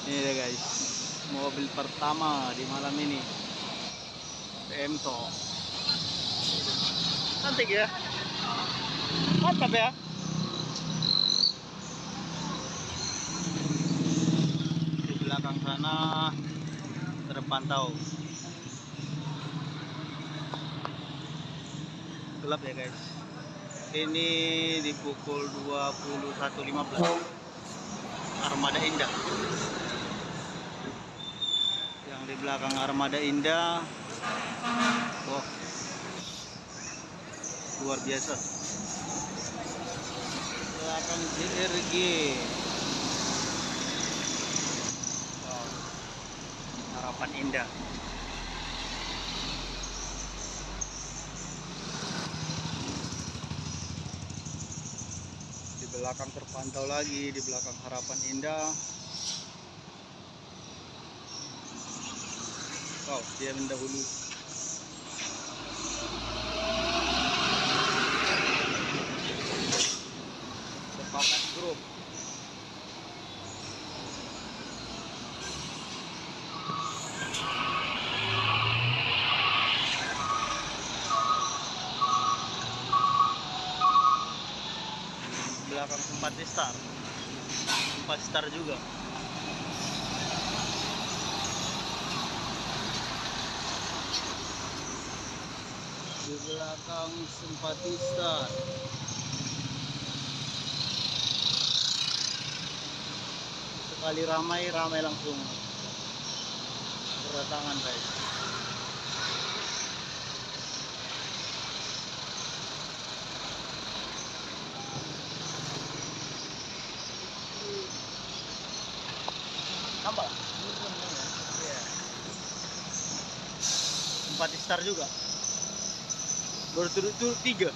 Ini deh guys, mobil pertama di malam ini, Pemto. Cantik ya, mantap ya. Di belakang sana terpantau gelap ya guys. Ini di pukul 21.15, Armada Indah. Yang di belakang Armada Indah, wah, luar biasa. Belakang JRG, wow, Harapan Indah. Di belakang terpantau lagi, di belakang Harapan Indah. Wow, dia mendahului. Sepakat grup. Belakang Simpati Star juga. Di belakang Simpati Star. Sekali ramai langsung berdatangan guys. Tambah? Iya. Simpati Star juga. Berturut-turut 3.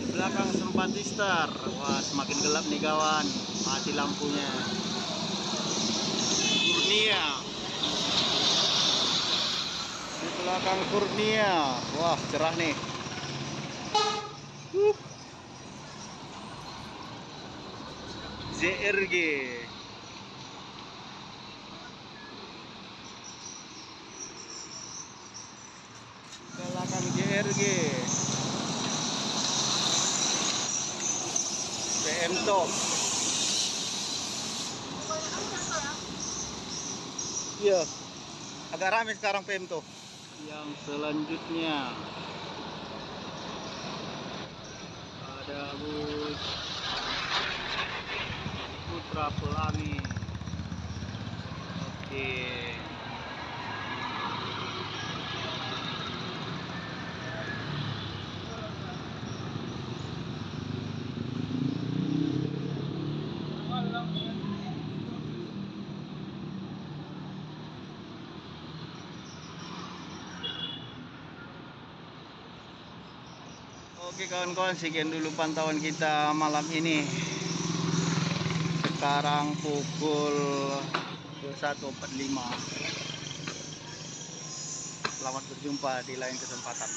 Belakang Simpati Star. Wah, semakin gelap nih kawan. Mati lampunya. Kurnia. Di belakang Kurnia. Wah, cerah nih. JRG. Belakang JRG. Pemto. Iya. Agak ramai sekarang Pemto. Yang selanjutnya ada bus Putra Pelangi. Oke. Oke kawan-kawan, sekian dulu pantauan kita malam ini. Sekarang pukul 21.45. Selamat berjumpa di lain kesempatan.